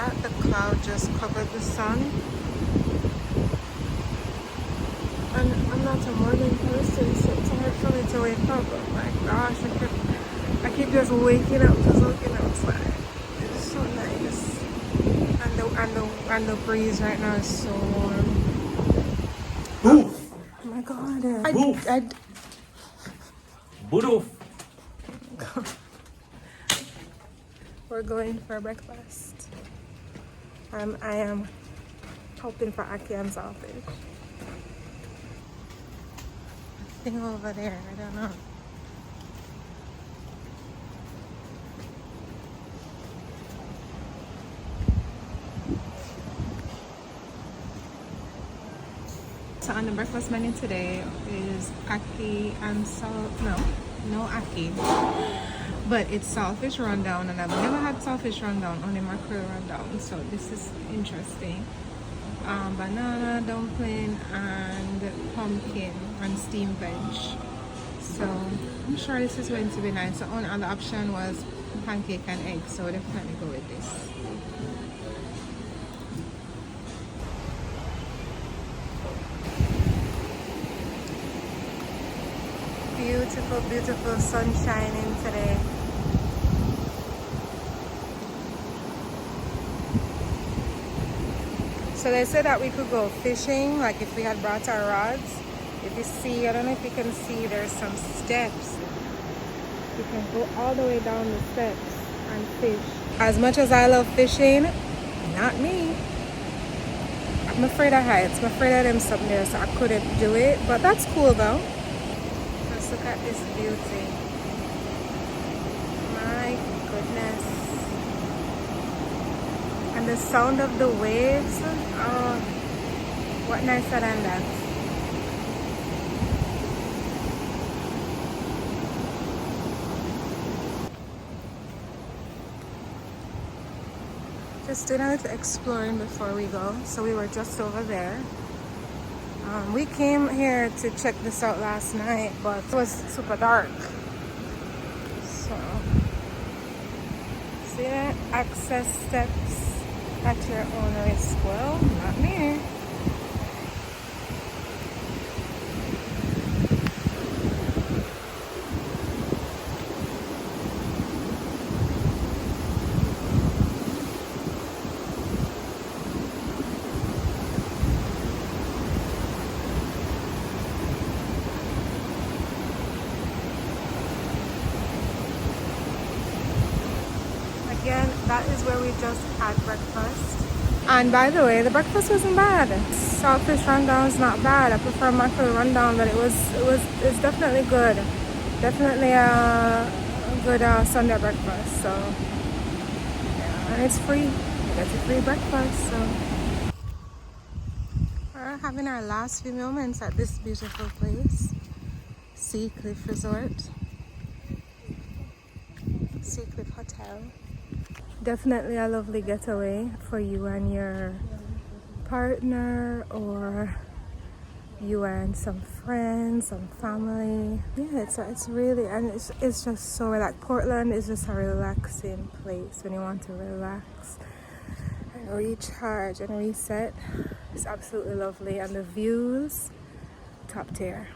that? The cloud just covered the sun. And I'm not a morning person, so it's hard for me to wake up. Oh my gosh, I keep just waking up, just looking outside. It's so nice. And the breeze right now is so warm. Boof! Oh my god. Boof! We're going for breakfast. I am hoping for Aki and saltfish. Thing over there, I don't know. So on the breakfast menu today is Aki and no Aki. But it's saltfish rundown, and I've never had saltfish rundown, only mackerel rundown. So this is interesting. Banana dumpling and pumpkin and steamed veg. So I'm sure this is going to be nice. The only other option was pancake and egg, so we'll definitely go with this. Beautiful, beautiful sun shining today. So they said that we could go fishing, like if we had brought our rods. If you see, I don't know if you can see, there's some steps. You can go all the way down the steps and fish. As much as I love fishing, not me. I'm afraid of heights. I'm afraid of them something there, so I couldn't do it. But that's cool though. Let's look at this beauty. My goodness. And the sound of the waves. Oh, what nicer than that. Just doing a little exploring before we go. So we were just over there. We came here to check this out last night, but it was super dark. So, see that? Access steps at your own risk. Well, not me. Again, that is where we just had breakfast. And by the way, the breakfast wasn't bad. Saltfish rundown is not bad. I prefer mackerel rundown, but it's definitely good. Definitely a good Sunday breakfast. So yeah, and it's free. You get a free breakfast. So we're having our last few moments at this beautiful place, SeaCliff Resort, SeaCliff Hotel. Definitely a lovely getaway for you and your partner, or you and some friends, some family. Yeah, it's really, and it's just so relaxed. Portland is just a relaxing place when you want to relax and recharge and reset. It's absolutely lovely, and the views, top tier.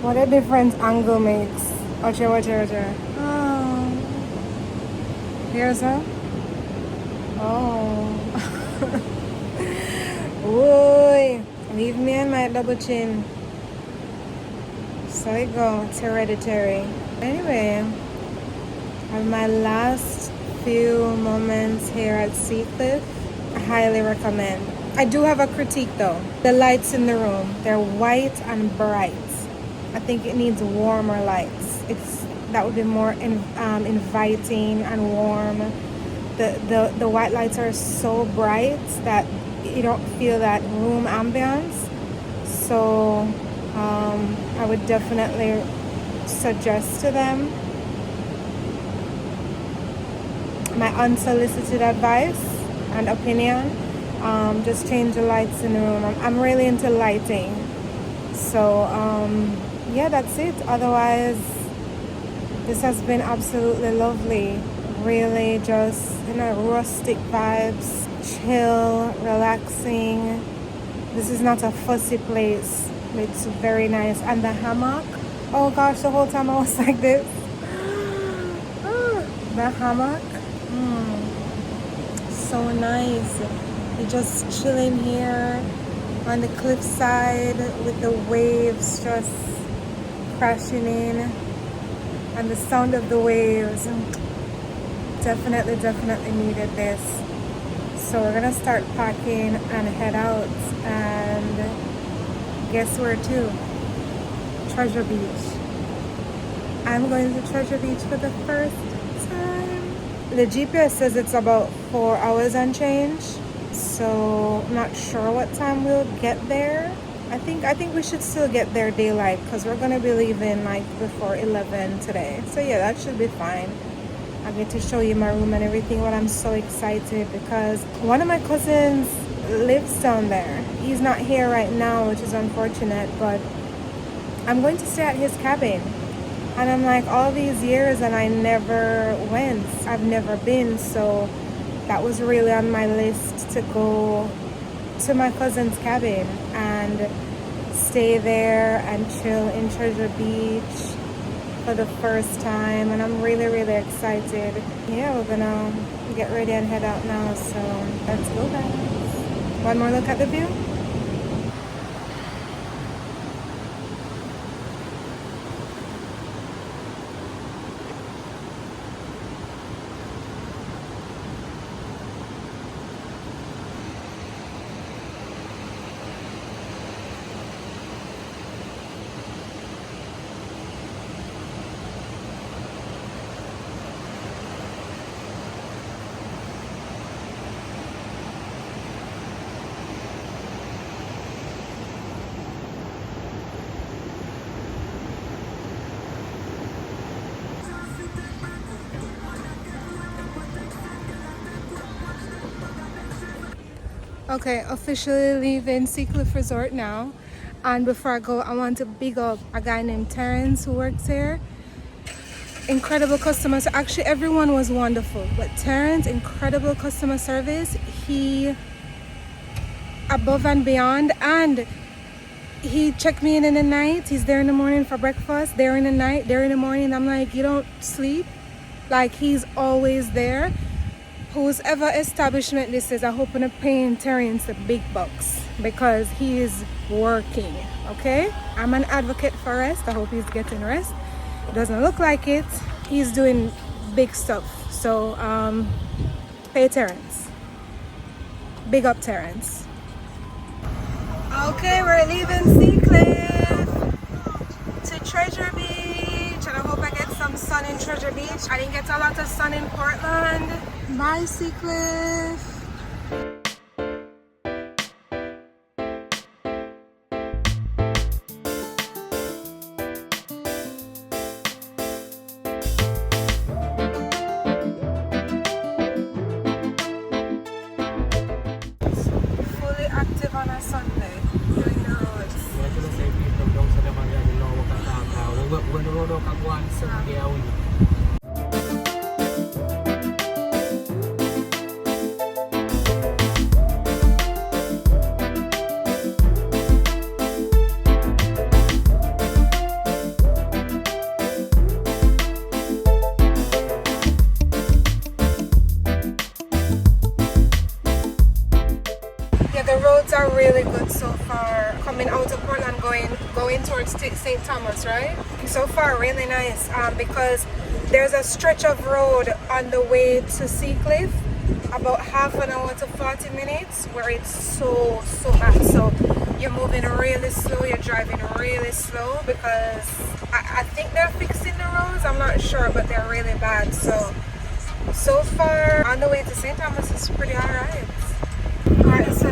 What a different angle makes. Watch it. Oh. Here's her. Oh. Whoa. Leave me and my double chin. So you go. It's hereditary. Anyway, on my last few moments here at SeaCliff, I highly recommend. I do have a critique though. The lights in the room, they're white and bright. I think it needs warmer lights. That would be more inviting and warm. The white lights are so bright that you don't feel that room ambience. So I would definitely suggest to them my unsolicited advice and opinion. Just change the lights in the room. I'm really into lighting. So yeah, that's it. Otherwise, this has been absolutely lovely. Really just, rustic vibes, chill, relaxing. This is not a fussy place. It's very nice. And the hammock, oh gosh, the whole time I was like this. The hammock, so nice. You're just chilling here on the cliffside with the waves just crashing in and the sound of the waves. Definitely needed this. So we're gonna start packing and head out, and guess where to? Treasure Beach. I'm going to Treasure Beach for the first time. The GPS says it's about 4 hours and change, so I'm not sure what time we'll get there. I think we should still get there daylight because we're gonna be leaving like before 11 today. So yeah, that should be fine. I get to show you my room and everything, but I'm so excited because one of my cousins lives down there. He's not here right now, which is unfortunate, but I'm going to stay at his cabin. And I'm like, all these years and I never went. I've never been, so that was really on my list to go to my cousin's cabin and stay there and chill in Treasure Beach for the first time, and I'm really excited. Yeah, we're gonna get ready and head out now, so let's go, guys. One more look at the view. Okay, officially leaving SeaCliff Resort now. And before I go, I want to big up a guy named Terrence who works here. Incredible customers. Actually, everyone was wonderful, but Terrence, incredible customer service. He above and beyond, and he checked me in the night. He's there in the morning for breakfast, there in the night, there in the morning. I'm like, you don't sleep? Like, he's always there. Whosever establishment this is, I hope I'm paying Terrence the big bucks because he is working, okay? I'm an advocate for rest. I hope he's getting rest. It doesn't look like it. He's doing big stuff. So, pay Terrence. Big up Terrence. Okay, we're leaving SeaCliff to Treasure Beach, and I hope I get some sun in Treasure Beach. I didn't get a lot of sun in Portland. Bye, SeaCliff. Fully active on a Sunday, doing the roads. The roads are really good so far. Coming out of Portland, going towards St. Thomas, right? So far, really nice. Because there's a stretch of road on the way to SeaCliff, about half an hour to 40 minutes, where it's so bad. So you're moving really slow, you're driving really slow because I think they're fixing the roads. I'm not sure, but they're really bad. So far on the way to St. Thomas is pretty alright. Alright, so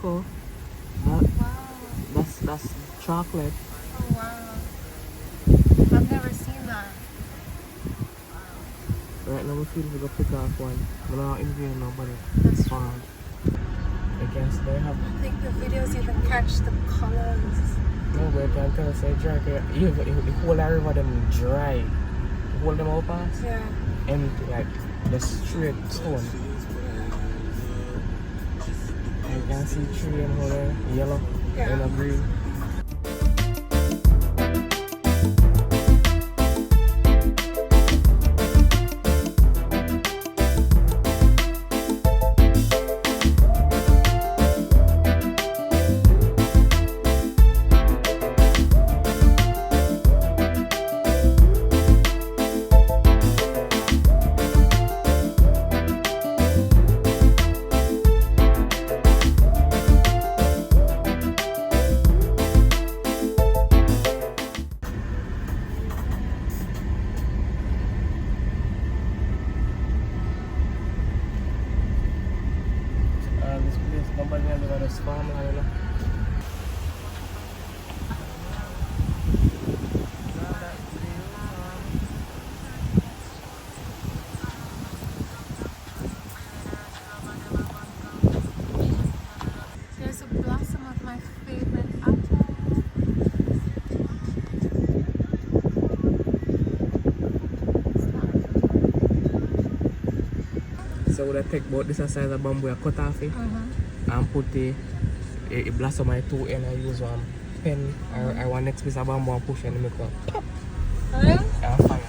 cocoa. Wow. That's chocolate. Oh wow. I've never seen that. Right now we feel we go pick off one. We're not interviewing nobody. That's It's fun. I guess they have. I think the videos even catch the colors. No, but I can tell us they dry. You whole river them dry. Hold them up past. Yeah. Empty, like the straight tone. You can see tree and all there, yellow, Yeah. and a green. This place, nobody has got a farmland, you know. There's a blossom of my favorite apple. So would I take both this size of bamboo, I cut off it, and put the blossom on two end and use one pen or one next piece of bamboo and push and make a pop Really? and fire.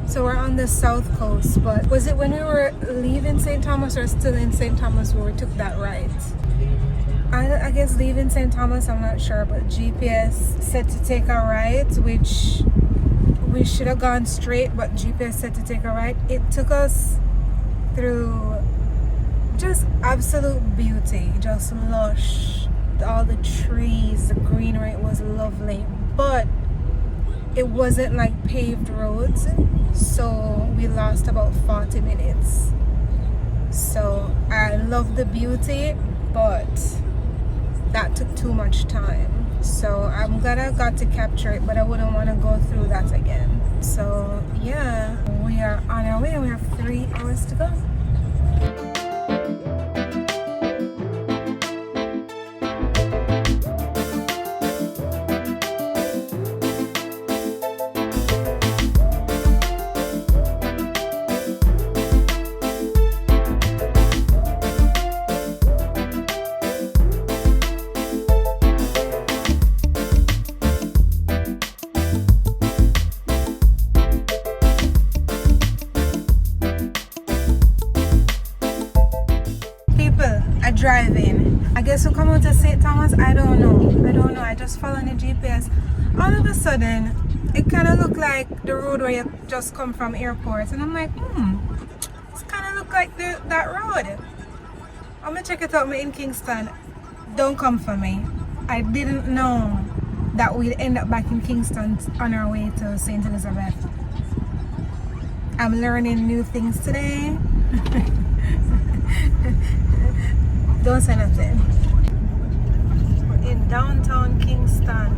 So we're on the south coast, but was it when we were leaving St. Thomas or still in St. Thomas where we took that right? I guess leaving St. Thomas, I'm not sure, but GPS said to take a right, which we should have gone straight, but GPS said to take a right. It took us through just absolute beauty, just lush, all the trees, the greenery, it was lovely, but it wasn't like paved roads, so we lost about 40 minutes. So I love the beauty, but that took too much time, so I'm gonna got to capture it, but I wouldn't want to go through that again. So yeah, we are on our way. We have 3 hours to go. Driving, I guess we come out to St. Thomas. I don't know. I just follow the GPS. All of a sudden it kind of looked like the road where you just come from airport, and I'm like, it's kind of look like that road. I'm gonna check it out. Me in Kingston. Don't come for me. I didn't know that we'd end up back in Kingston on our way to Saint Elizabeth. I'm learning new things today. Don't say nothing. We're in downtown Kingston.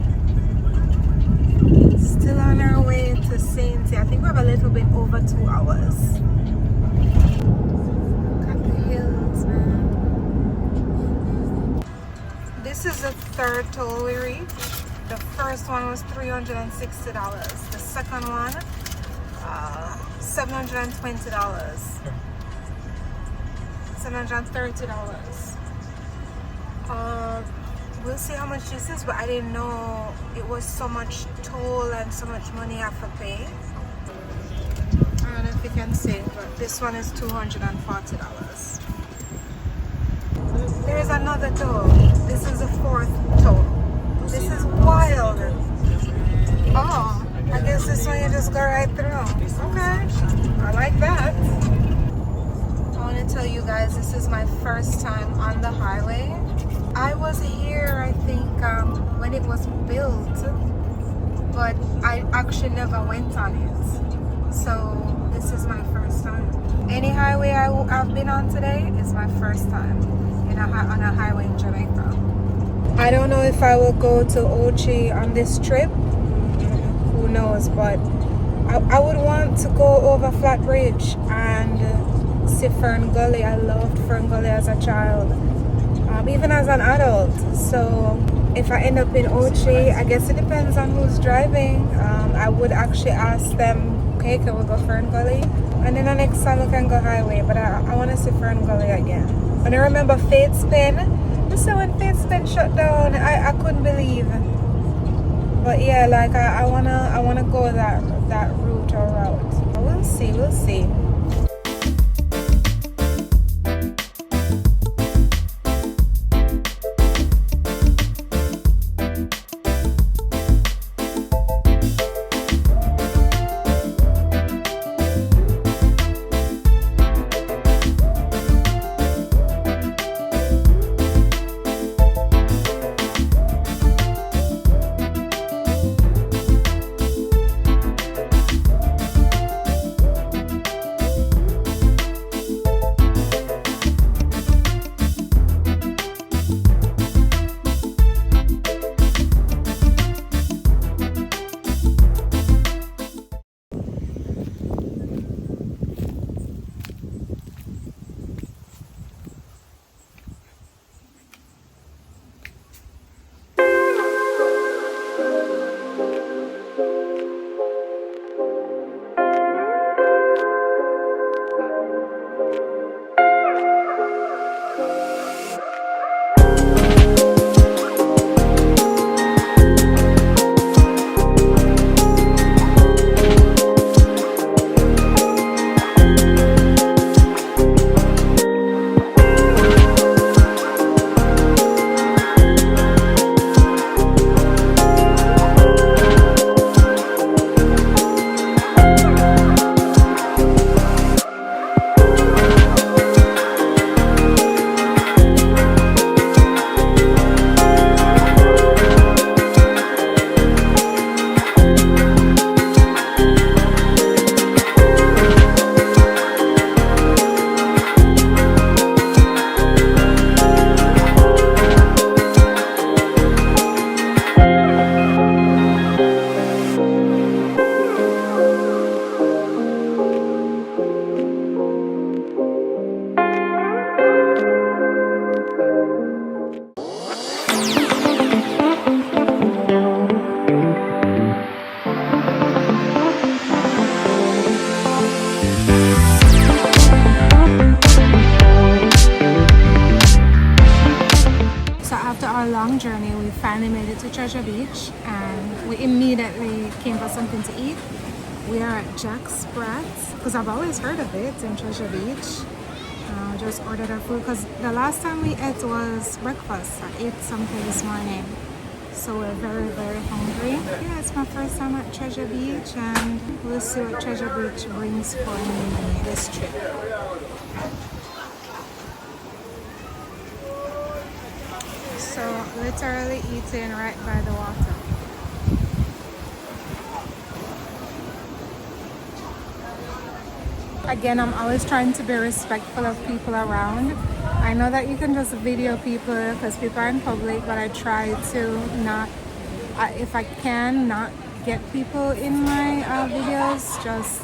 Still on our way to Saint. I think we have a little bit over 2 hours. Look at the hills, man. This is the third toll we reached. The first one was $360. The second one, $720. $730. We'll see how much this is, but I didn't know it was so much toll and so much money I have to pay. I don't know if you can see, but this one is $240. There's another toll. This is the fourth toll. This is wild. Oh, I guess this one you just go right through. Okay, I like that. I want to tell you guys, this is my first time on the highway. I was here, I think, when it was built, but I actually never went on it. So this is my first time. Any highway I've been on today is my first time on a highway in Jamaica. I don't know if I will go to Ochi on this trip. Who knows? But I would want to go over Flat Bridge and see Fern Gully. I loved Fern Gully as a child. Even as an adult. So if I end up in Ochi, I guess it depends on who's driving. I would actually ask them, okay, can we go Fern Gully? And then the next time we can go highway, but I want to see Fern Gully again. And I remember Fate's Pen. So when Fate's Pen shut down, I couldn't believe. But yeah, like I wanna go that route or route. We'll see. Journey, we finally made it to Treasure Beach and we immediately came for something to eat. We are at Jack Sprat because I've always heard of it in Treasure Beach. Just ordered our food because the last time we ate was breakfast. I ate something this morning, so we're very hungry. Yeah, it's my first time at Treasure Beach and we'll see what Treasure Beach brings for me this trip. So literally eating right by the water. Again, I'm always trying to be respectful of people around. I know that you can just video people because people are in public, but I try to not, if I can, not get people in my videos. Just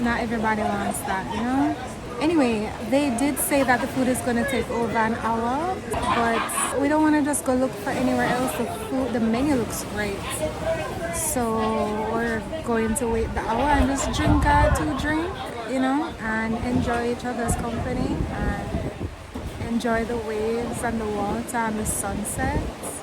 not everybody wants that, you know? Anyway, they did say that the food is going to take over an hour, but we don't want to just go look for anywhere else. The menu looks great. So we're going to wait the hour and just drink two drink, and enjoy each other's company and enjoy the waves and the water and the sunsets.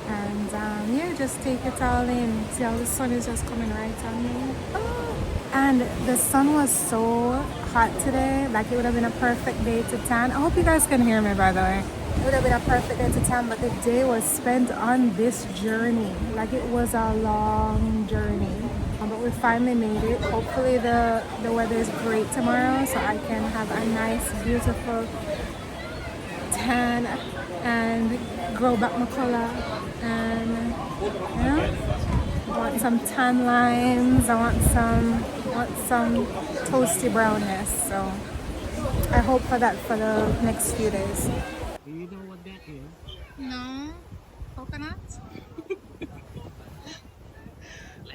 And yeah, just take it all in. See how the sun is just coming right on me. Oh. And the sun was so hot today, like it would have been a perfect day to tan. I hope you guys can hear me, by the way. It would have been a perfect day to tan, but the day was spent on this journey. Like it was a long journey. But we finally made it. Hopefully the weather is great tomorrow, so I can have a nice, beautiful tan and grow back my color. And I want some tan lines. I want some toasty brownness. So I hope for that for the next few days. Do you know what that is? No, coconut.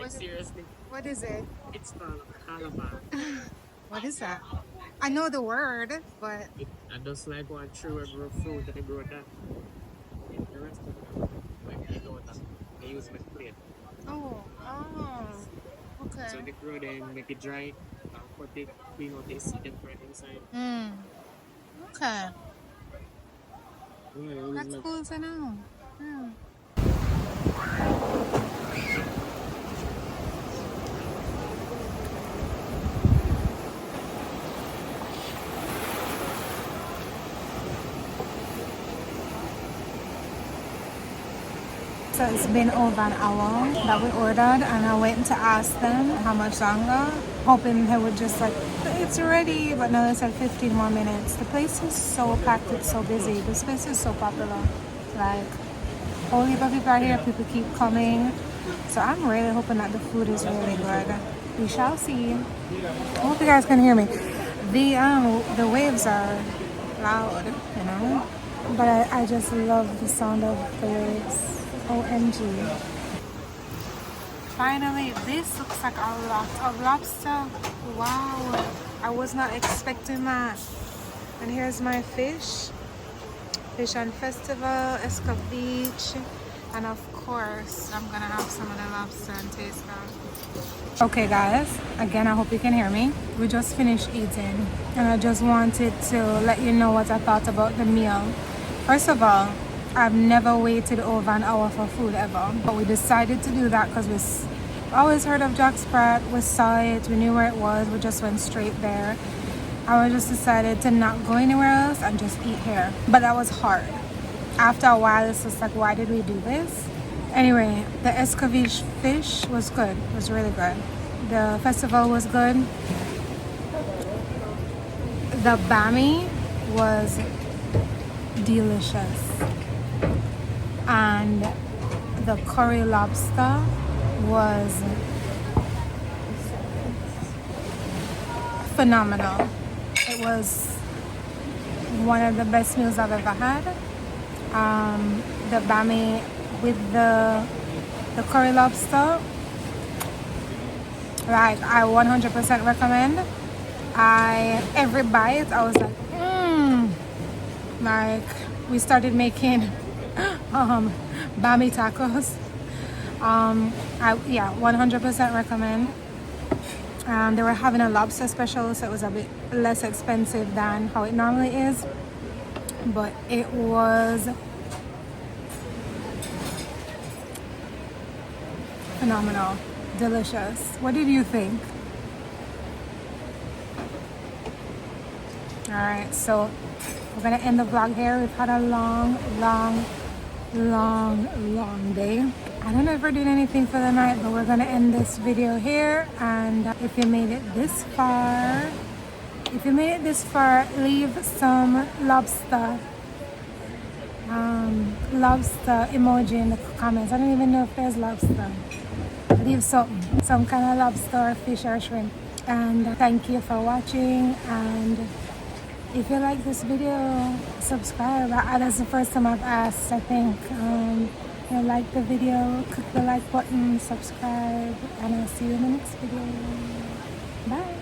Seriously? What is it? It's called calabar. What is that? I know the word, but I just like one tree where grow fruit that they grow that. The rest of them, like they don't that. They use it with plate. oh, okay. So they grow them, make it dry, and cut it, clean out the seed and put it inside. Okay. Yeah, it That's like, cool to know. Yeah. So it's been over an hour that we ordered, and I went to ask them how much longer, hoping they would just like, it's ready, but no, they said 15 more minutes. The place is so packed, it's so busy. This place is so popular. Like, whole heap of people are here, people keep coming. So I'm really hoping that the food is really good. We shall see. I hope you guys can hear me. The waves are loud, but I just love the sound of the waves. OMG. Finally, this looks like a lot of lobster. Wow, I was not expecting that. And here's my fish. Fish and Festival, Esca Beach, and of course, I'm gonna have some of the lobster and taste that. Okay guys, again, I hope you can hear me. We just finished eating, and I just wanted to let you know what I thought about the meal. First of all, I've never waited over an hour for food ever, but we decided to do that because we always heard of Jack Sprat. We saw it, we knew where it was, we just went straight there. I just decided to not go anywhere else and just eat here, but that was hard. After a while, it's just like, why did we do this? Anyway, the escovitch fish was good. It was really good. The festival was good. The bami was delicious. And the curry lobster was phenomenal. It was one of the best meals I've ever had. The bami with the curry lobster, like, I 100% recommend. Every bite I was like, like, we started making bami tacos. Yeah, 100% recommend. They were having a lobster special, so it was a bit less expensive than how it normally is, but it was phenomenal, delicious. What did you think? All right, so we're gonna end the vlog here. We've had a long day. I don't know if we're doing anything for the night, but we're gonna end this video here. And if you made it this far, leave some lobster emoji in the comments. I don't even know if there's lobster. Leave some kind of lobster or fish or shrimp. And thank you for watching. And if you like this video, subscribe. That's the first time I've asked, I think. Like the video, click the like button, subscribe, and I'll see you in the next video. Bye.